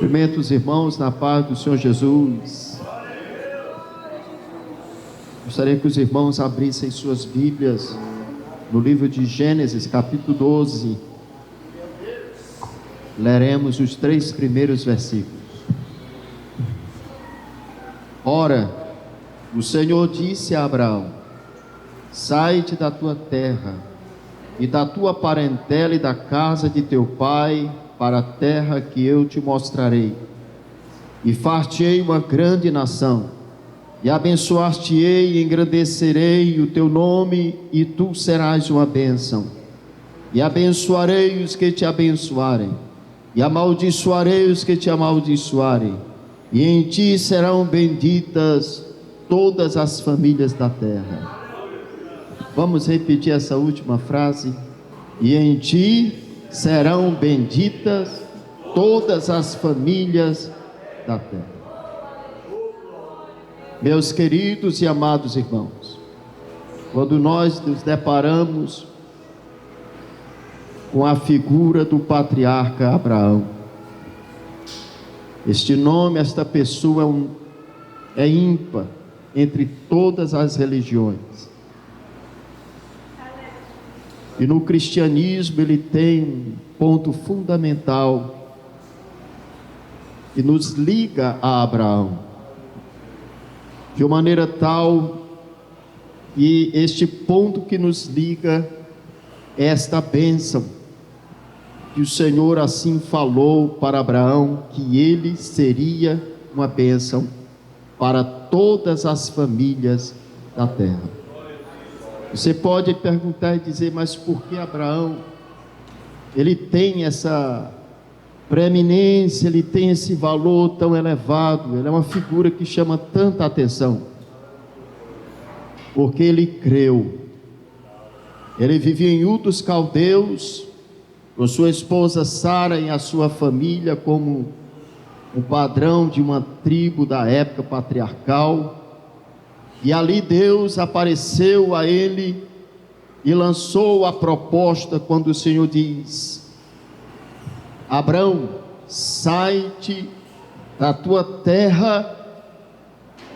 Cumprimento os irmãos na paz do Senhor Jesus. Gostaria que os irmãos abrissem suas Bíblias no livro de Gênesis, capítulo 12. Leremos os 3 primeiros versículos. Ora, o Senhor disse a Abraão: sai-te da tua terra e da tua parentela e da casa de teu pai, para a terra que eu te mostrarei, e far-te-ei uma grande nação, e abençoar-te-ei e engrandecerei o teu nome, e tu serás uma bênção. E abençoarei os que te abençoarem, e amaldiçoarei os que te amaldiçoarem, e em ti serão benditas todas as famílias da terra. Vamos repetir essa última frase: e em ti serão benditas todas as famílias da terra. Meus queridos e amados irmãos, quando nós nos deparamos com a figura do patriarca Abraão, este nome, esta pessoa é ímpar entre todas as religiões. E no cristianismo ele tem um ponto fundamental que nos liga a Abraão, de uma maneira tal, e este ponto que nos liga é esta bênção, que o Senhor assim falou para Abraão, que ele seria uma bênção para todas as famílias da terra. Você pode perguntar e dizer: mas por que Abraão, ele tem essa preeminência, ele tem esse valor tão elevado, ele é uma figura que chama tanta atenção? Porque ele creu. Ele vivia em Ur dos Caldeus, com sua esposa Sara e a sua família, como um padrão de uma tribo da época patriarcal. E ali Deus apareceu a ele e lançou a proposta, quando o Senhor diz: Abraão, sai-te da tua terra,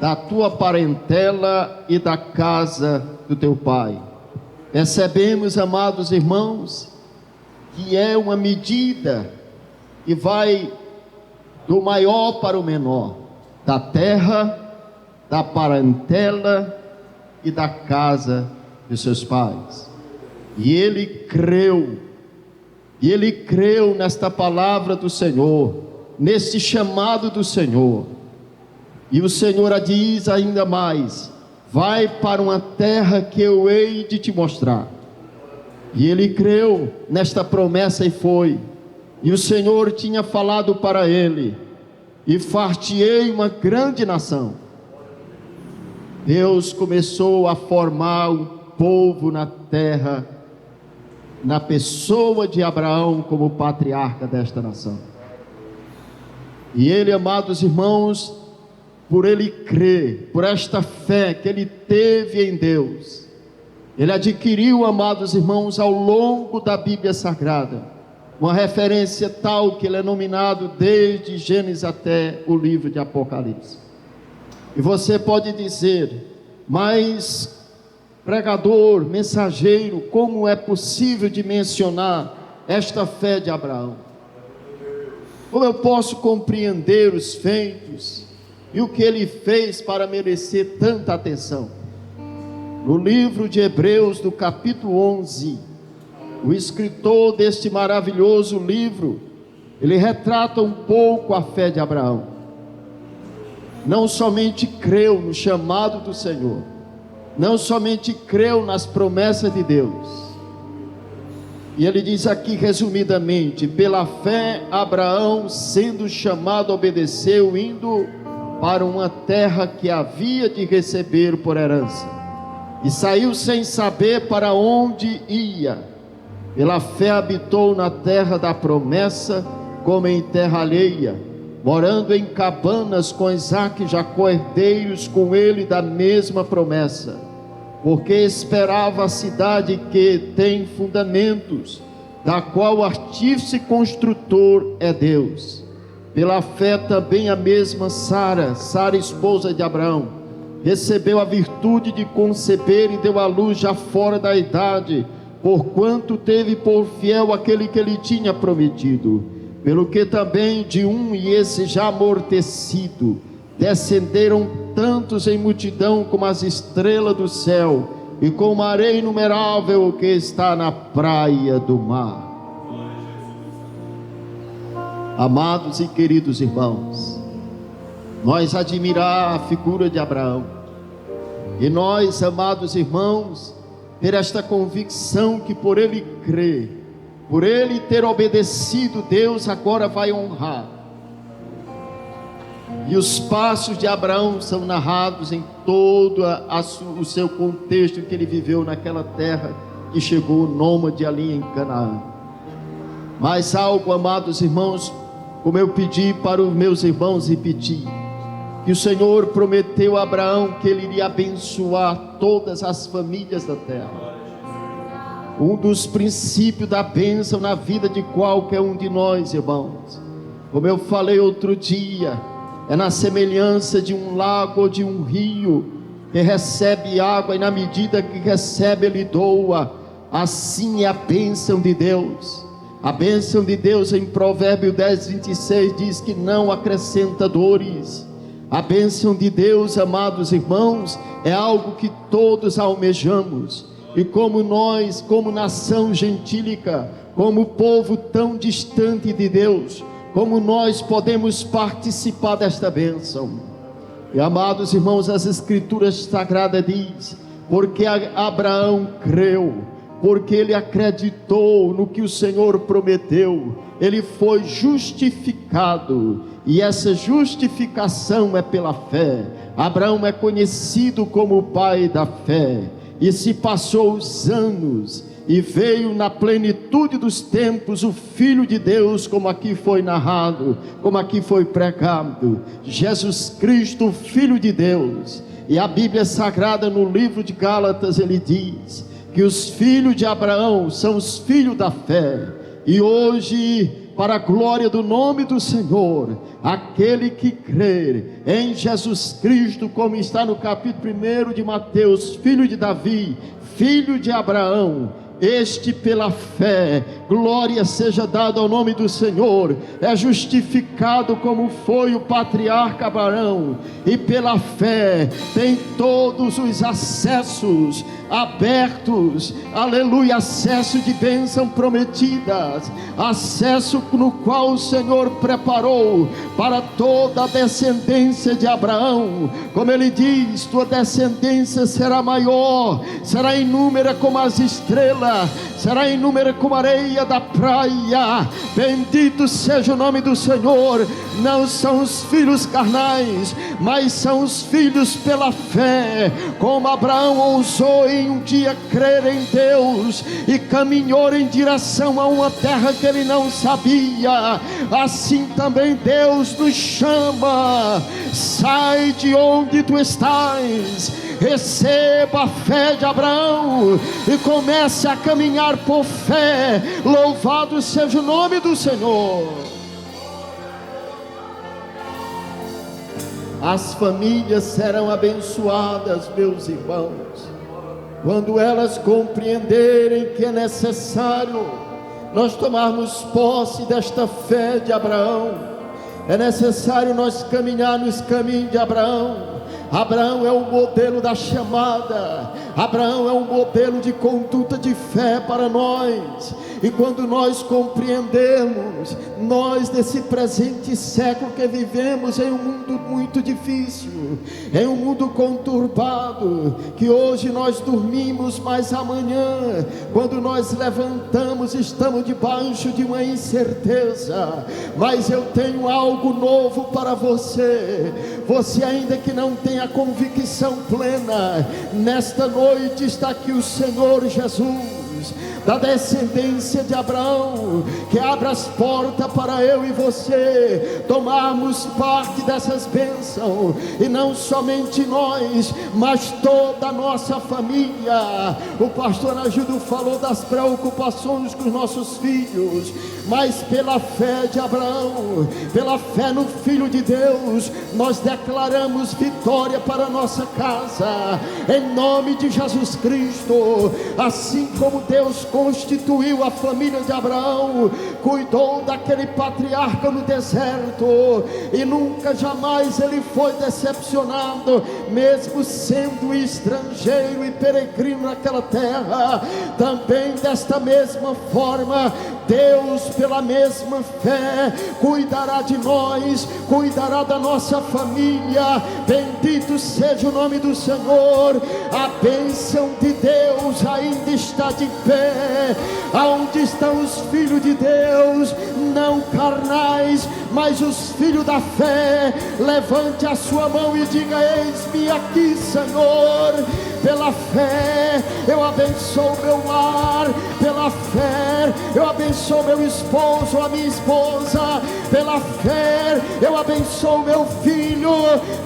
da tua parentela e da casa do teu pai. Percebemos, amados irmãos, que é uma medida que vai do maior para o menor, da terra, da parentela e da casa de seus pais. E ele creu nesta palavra do Senhor, nesse chamado do Senhor. E o Senhor a diz ainda mais: vai para uma terra que eu hei de te mostrar. E ele creu nesta promessa e foi. E o Senhor tinha falado para ele: e far-te-ei uma grande nação. Deus começou a formar um povo na terra, na pessoa de Abraão como patriarca desta nação. E ele, amados irmãos, por ele crer, por esta fé que ele teve em Deus, ele adquiriu, amados irmãos, ao longo da Bíblia Sagrada, uma referência tal que ele é nominado desde Gênesis até o livro de Apocalipse. E você pode dizer: mas pregador, mensageiro, como é possível de mencionar esta fé de Abraão? Como eu posso compreender os feitos e o que ele fez para merecer tanta atenção? No livro de Hebreus, do capítulo 11, o escritor deste maravilhoso livro, ele retrata um pouco a fé de Abraão. Não somente creu no chamado do Senhor, não somente creu nas promessas de Deus. E ele diz aqui resumidamente: pela fé Abraão, sendo chamado, obedeceu, indo para uma terra que havia de receber por herança, e saiu sem saber para onde ia. Pela fé habitou na terra da promessa, como em terra alheia, morando em cabanas com Isaque e Jacó, herdeiros com ele da mesma promessa, porque esperava a cidade que tem fundamentos, da qual o artífice construtor é Deus. Pela fé também a mesma Sara, esposa de Abraão, recebeu a virtude de conceber e deu à luz já fora da idade, porquanto teve por fiel aquele que lhe tinha prometido. Pelo que também de um, e esse já amortecido, descenderam tantos em multidão como as estrelas do céu, e como a areia inumerável que está na praia do mar. Amados e queridos irmãos, nós admirar a figura de Abraão, e nós, amados irmãos, ter esta convicção que por ele crer, por ele ter obedecido, Deus agora vai honrar. E os passos de Abraão são narrados em todo o seu contexto em que ele viveu naquela terra que chegou nômade ali em Canaã. Mas algo, amados irmãos, como eu pedi para os meus irmãos repetir, que o Senhor prometeu a Abraão que ele iria abençoar todas as famílias da terra. Um dos princípios da bênção na vida de qualquer um de nós, irmãos, como eu falei outro dia, é na semelhança de um lago ou de um rio, que recebe água e na medida que recebe ele doa. Assim é a bênção de Deus. A bênção de Deus em Provérbio 10:26 diz que não acrescenta dores. A bênção de Deus, amados irmãos, é algo que todos almejamos. E como nós, como nação gentílica, como povo tão distante de Deus, como nós podemos participar desta bênção? E amados irmãos, as escrituras sagradas diz, porque Abraão creu, porque ele acreditou no que o Senhor prometeu, ele foi justificado, e essa justificação é pela fé. Abraão é conhecido como o pai da fé, e se passou os anos, e veio na plenitude dos tempos o Filho de Deus, como aqui foi narrado, como aqui foi pregado, Jesus Cristo, Filho de Deus. E a Bíblia Sagrada no livro de Gálatas ele diz que os filhos de Abraão são os filhos da fé. E hoje, para a glória do nome do Senhor, aquele que crer em Jesus Cristo, como está no capítulo 1 de Mateus, filho de Davi, filho de Abraão, este pela fé, glória seja dada ao nome do Senhor, é justificado como foi o patriarca Abraão, e pela fé tem todos os acessos abertos, aleluia, acesso de bênção prometidas, acesso no qual o Senhor preparou para toda a descendência de Abraão. Como ele diz, tua descendência será maior, será inúmera como as estrelas, será inúmera como a areia da praia. Bendito seja o nome do Senhor. Não são os filhos carnais, mas são os filhos pela fé, como Abraão ousou em um dia crer em Deus e caminhou em direção a uma terra que ele não sabia. Assim também Deus nos chama: sai de onde tu estás, receba a fé de Abraão e comece a caminhar por fé. Louvado seja o nome do Senhor. As famílias serão abençoadas, meus irmãos, quando elas compreenderem que é necessário nós tomarmos posse desta fé de Abraão. É necessário nós caminhar nos caminhos de Abraão. Abraão é o modelo da chamada, Abraão é um modelo de conduta de fé para nós. E quando nós compreendemos, nós nesse presente século que vivemos em um mundo muito difícil, em um mundo conturbado, que hoje nós dormimos, mas amanhã, quando nós levantamos, estamos debaixo de uma incerteza. Mas eu tenho algo novo para você. Você ainda que não tem a convicção plena, nesta noite está aqui o Senhor Jesus da descendência de Abraão, que abra as portas para eu e você tomarmos parte dessas bênçãos, e não somente nós, mas toda a nossa família. O pastor Agildo falou das preocupações com os nossos filhos, mas pela fé de Abraão, pela fé no Filho de Deus, nós declaramos vitória para a nossa casa, em nome de Jesus Cristo. Assim como Deus constituiu a família de Abraão, cuidou daquele patriarca no deserto, e nunca jamais ele foi decepcionado, mesmo sendo estrangeiro e peregrino naquela terra. Também desta mesma forma, Deus, pela mesma fé, cuidará de nós, cuidará da nossa família. Bendito seja o nome do Senhor. A bênção de Deus ainda está de pé. Aonde estão os filhos de Deus, não carnais, mas os filhos da fé? Levante a sua mão e diga: eis-me aqui, Senhor. Pela fé eu abençoo meu lar, pela fé eu abençoo meu esposo, a minha esposa, pela fé eu abençoo meu filho,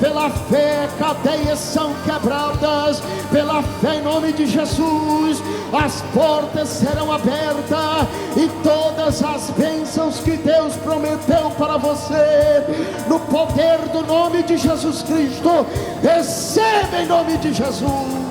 pela fé cadeias são quebradas, pela fé em nome de Jesus as portas serão abertas, e todas as bênçãos que Deus prometeu para você, no poder do nome de Jesus Cristo, receba em nome de Jesus.